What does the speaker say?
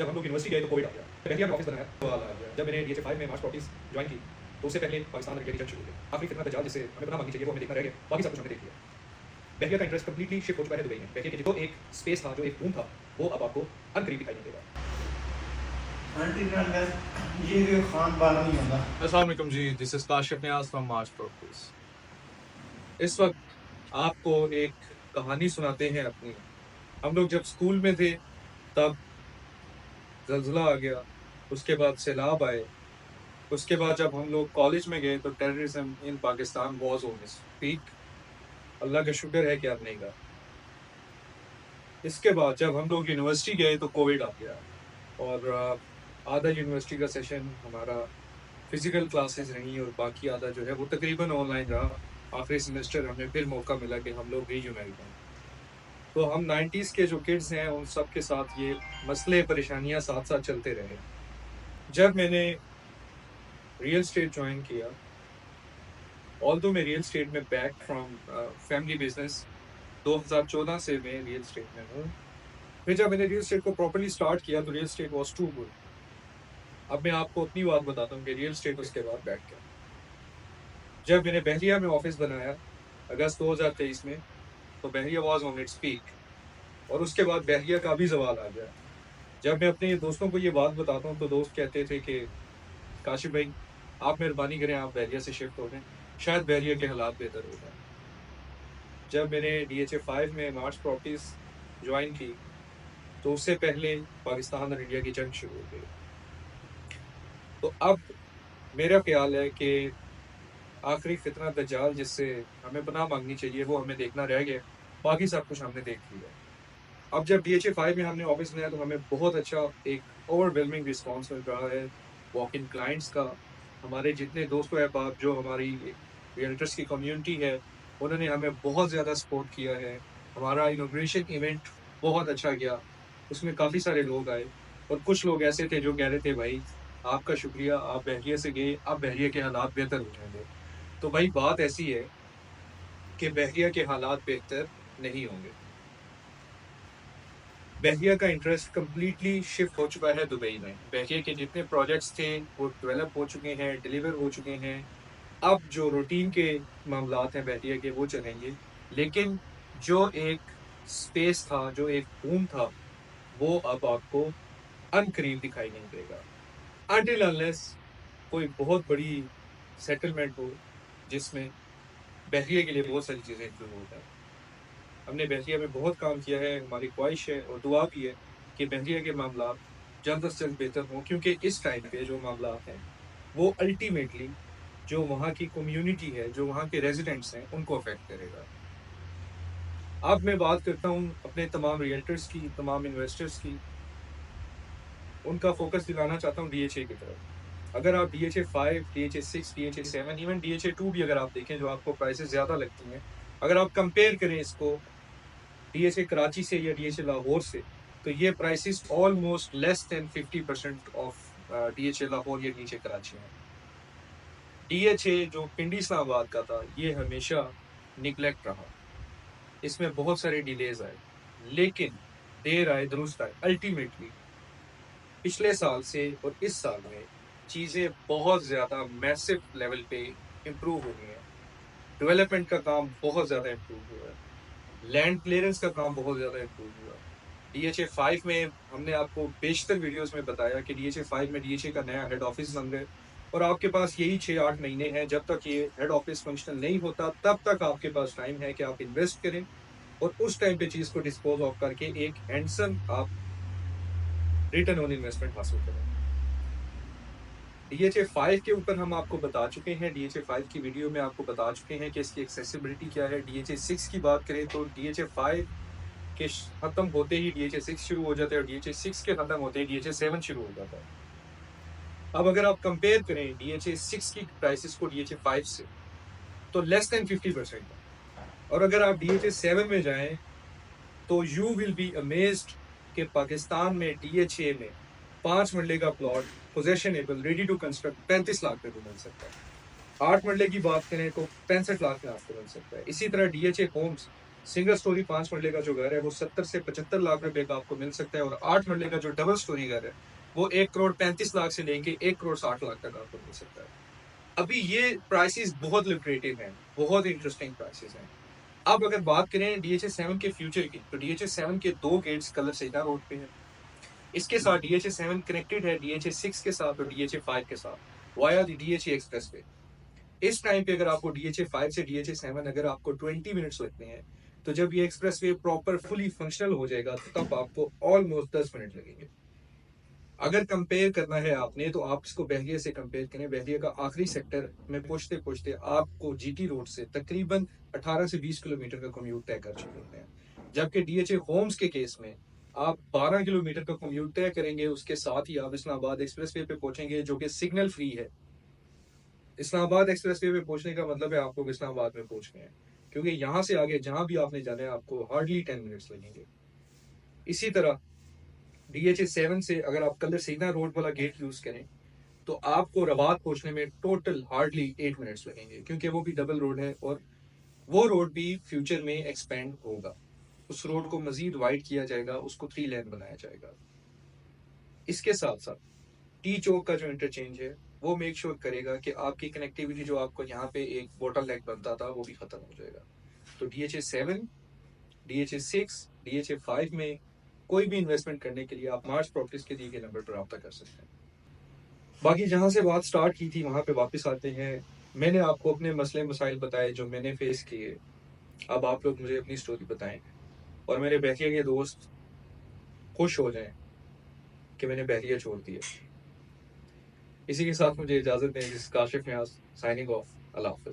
जब हम लोग यूनिवर्सिटी गए तो कोविड आ गया। पहले हमने ऑफिस बनाया सवाल आ गया। जब मैंने डीएचए 5 में मार्च प्रॉपर्टीज ज्वाइन की तो उससे पहले पाकिस्तान और इंडिया की जंग शुरू हो गई। आखिरी फितना दज्जाल जिसे हमें पनाह मांगनी चाहिए वो हमें देखना रह गया, बाकी सब कुछ हमने देख लिया। बहरिया का इंटरेस्ट कंप्लीटली शिफ्ट हो चुका है दुबई में। बहरिया के जो एक स्पेस था, जो एक बूम था, वो अब आपको अनकरीब दिखाई नहीं देगा। ये जो खान बार नहीं होता। अस्सलाम वालेकुम जी, this is Kashif Niaz from March Properties. इस वक्त आपको एक कहानी सुनाते हैं अपनी। हम लोग जब स्कूल में थे तब जल्जला आ गया, उसके बाद सैलाब आए, उसके बाद जब हम लोग कॉलेज में गए तो terrorism in Pakistan was on its peak. Allah का शुक्र है कि अब नहीं गा। इसके बाद जब हम लोग यूनिवर्सिटी गए तो कोविड आ गया और आधा यूनिवर्सिटी का सेशन हमारा फिजिकल क्लासेस रही और बाकी आधा जो है वो तकरीबन ऑनलाइन रहा। आखिरी सेमेस्टर हमें फिर मौका मिला कि हम लोग रीयूनाइट हों। तो हम 90s के जो किड्स हैं उन सब के साथ ये मसले परेशानियां साथ साथ चलते रहे। जब मैंने रियल स्टेट ज्वाइन किया, ऑल्दो मैं रियल स्टेट में बैक फ्रॉम फैमिली बिजनेस 2014 से मैं रियल स्टेट में हूँ। फिर जब मैंने रियल स्टेट को प्रॉपर्ली स्टार्ट किया तो real estate was too good. अब मैं आपको अपनी बात बताता हूँ कि रियल स्टेट उसके बाद बैठ गया। जब मैंने बहरिया में ऑफिस बनाया अगस्त 2023 में, तो बहरिया वाज ऑन इट्स पीक और उसके बाद बहरिया का भी जवाल आ गया। जब मैं अपने दोस्तों को ये बात बताता हूँ तो दोस्त कहते थे कि काशिफ भाई आप मेहरबानी करें, आप बहरिया से शिफ्ट हो जाएं, शायद बहरिया के हालात बेहतर हो जाए। जब मैंने DHA 5 में मार्च प्रॉपर्टीज ज्वाइन की तो उससे पहले पाकिस्तान और इंडिया की जंग शुरू हो गई। तो अब मेरा ख्याल है कि आखिरी फितना दज्जाल जिससे हमें पनाह मांगनी चाहिए वो हमें देखना रह गया, बाकी सब कुछ हमने देख लिया। अब जब DHA 5 में हमने ऑफिस बनाया तो हमें बहुत अच्छा एक ओवरवेलमिंग रिस्पॉन्स मिल रहा है वॉक इन क्लाइंट्स का। हमारे जितने दोस्तों अहबाब जो हमारी रियल्टर्स की कम्युनिटी है उन्होंने हमें बहुत ज़्यादा सपोर्ट किया है। हमारा इनॉग्रेशन इवेंट बहुत अच्छा गया, उसमें काफ़ी सारे लोग आए और कुछ लोग ऐसे थे जो कह रहे थे भाई आपका शुक्रिया, आप बहरिया से गए, अब बहरिया के हालात बेहतर हो जाएंगे। तो भाई बात ऐसी है कि बहरिया के हालात बेहतर नहीं होंगे। बहरिया का इंटरेस्ट कम्प्लीटली शिफ्ट हो चुका है दुबई में। बहरिया के जितने प्रोजेक्ट्स थे वो डेवलप हो चुके हैं, डिलीवर हो चुके हैं। अब जो रूटीन के मामलात हैं बहरिया के वो चलेंगे, लेकिन जो एक स्पेस था, जो एक बूम था, वो अब आपको अनकरीब दिखाई नहीं देगा अनटिल अनलेस कोई बहुत बड़ी सेटलमेंट हो जिसमें बहरिया के लिए बहुत सारी चीज़ें इंक्लूड हो जाए। हमने बहरिया में बहुत काम किया है, हमारी ख्वाहिश है और दुआ भी है कि बहरिया के मामला जल्द से जल्द बेहतर हों, क्योंकि इस टाइम पे जो मामला हैं वो अल्टीमेटली जो वहाँ की कम्युनिटी है, जो वहाँ के रेजिडेंट्स हैं, उनको अफेक्ट करेगा। अब मैं बात करता हूँ अपने तमाम रियल्टर्स की, तमाम इन्वेस्टर्स की, उनका फोकस दिलाना चाहता हूँ DHA की तरफ। अगर आप DHA 5, DHA 6, DHA 7, even DHA 2 भी अगर आप देखें जो आपको प्राइसेस ज़्यादा लगती हैं, अगर आप कंपेयर करें इसको DHA कराची से या DHA लाहौर से, तो ये prices almost less than 50% of DHA Lahore या DHA कराची है। DHA जो पिंडी इस्लामाबाद का था ये हमेशा निगलेक्ट रहा, इसमें बहुत सारे डिलेज आए, लेकिन देर आए दुरुस्त आए। अल्टीमेटली पिछले साल से और इस साल में चीज़ें बहुत ज़्यादा मैसिव लेवल पे इम्प्रूव हो गई हैं। डेवलपमेंट का काम बहुत ज़्यादा इम्प्रूव हुआ है, लैंड क्लियरेंस का काम बहुत ज़्यादा इम्प्रूव हुआ। DHA 5 में हमने आपको बेशतर वीडियोस में बताया कि DHA 5 में DHA का नया हेड ऑफिस बन गया और आपके पास यही 6-8 महीने हैं। जब तक ये हेड ऑफिस फंक्शनल नहीं होता तब तक आपके पास टाइम है कि आप इन्वेस्ट करें और उस टाइम पे चीज़ को डिस्पोज ऑफ करके एक हैंडसम आप रिटर्न ऑन इन्वेस्टमेंट हासिल करें। DHA 5 के ऊपर हम आपको बता चुके हैं, DHA 5 की वीडियो में आपको बता चुके हैं कि इसकी एक्सेसिबिलिटी क्या है। DHA 6 की बात करें तो DHA 5 के खत्म होते ही DHA 6 शुरू हो जाता है और DHA 6 के खत्म होते ही DHA 7 शुरू हो जाता है। अब अगर आप कंपेयर करें DHA 6 की प्राइसेस को DHA 5 से, तो लेस देन 50% है। और अगर आप DHA 7 में जाएं तो यू विल बी अमेज्ड कि पाकिस्तान में DHA में 5 मरले का plot possessionable ready to construct 35 lakh पे मिल सकता है। 8 मरले की बात करें तो 65 लाख में आपको मिल सकता है। इसी तरह DHA होम्स सिंगल स्टोरी 5 मरले का जो घर है वो 70 से 75 लाख रुपए का आपको मिल सकता है, और 8 मरले का जो डबल स्टोरी घर है वो 1 करोड़ 35 लाख से लेके 1 करोड़ 60 लाख तक आपको मिल सकता है। अभी ये प्राइसेस बहुत लुक्रेटिव हैं, बहुत इंटरेस्टिंग प्राइसेस हैं। अब अगर बात करें DHA-7 के फ्यूचर की, तो DHA-7 के 2 गेट्स कलर सेटा रोड पे है। इसके साथ DHA-7 कनेक्टेड है DHA-6 के साथ और DHA-5 के साथ वाया DHA एक्सप्रेस पे। इस टाइम पे अगर आपको DHA-5 से DHA-7 अगर आपको 20 मिनट्स लगते हैं, तो जब ये express way proper fully functional हो जाएगा तो तब आपको ऑलमोस्ट 10 मिनट लगेंगे। अगर कंपेयर करना है आपने, तो आप इसको बहरिया से कंपेयर करें। बहरिया का आखिरी सेक्टर में पहुंचते पहुंचते आपको GT रोड से तकरीबन 18 से 20 किलोमीटर का कम्यूट तय कर चुके होते हैं, जबकि DHA होम्स के केस में आप 12 किलोमीटर का कम्यूट तय करेंगे। उसके साथ ही आप इस्लामाबाद एक्सप्रेस वे पे पहुंचेंगे, जो कि सिग्नल फ्री है। इस्लामाबाद एक्सप्रेस वे पे पहुंचने का मतलब है आप लोग इस्लामाबाद में पहुंच गए हैं, क्योंकि यहाँ से आगे जहां भी आपने जाना है आपको हार्डली 10 मिनट्स लगेंगे। इसी तरह DHA-7 से अगर आप कलर सीना रोड वाला गेट यूज करें, तो आपको रबात पहुंचने में टोटल हार्डली 8 मिनट्स लगेंगे, क्योंकि वो भी डबल रोड है और वो रोड भी फ्यूचर में एक्सपेंड होगा। उस रोड को मजीद वाइड किया जाएगा, उसको 3 लेन बनाया जाएगा। इसके साथ साथ टी चौक का जो इंटरचेंज है वो मेक श्योर करेगा कि आपकी कनेक्टिविटी जो आपको यहाँ पे एक बोटल नेक बनता था वो भी खत्म हो जाएगा। तो DHA-7, DHA-6, DHA-5 में कोई भी इन्वेस्टमेंट करने के लिए आप मार्च प्रॉपर्टीज के दिए गए नंबर पर रब्ता कर सकते हैं। बाकी जहाँ से बात स्टार्ट की थी वहाँ पे वापस आते हैं। मैंने आपको अपने मसले मसाइल बताए जो मैंने फेस किए। अब आप लोग मुझे अपनी स्टोरी बताएं और मेरे बहरिया के दोस्त खुश हो जाएं कि मैंने बहरिया छोड़ दिया। इसी के साथ मुझे इजाज़त दें। Kashif Niaz signing off. अल्लाह हाफ़िज़।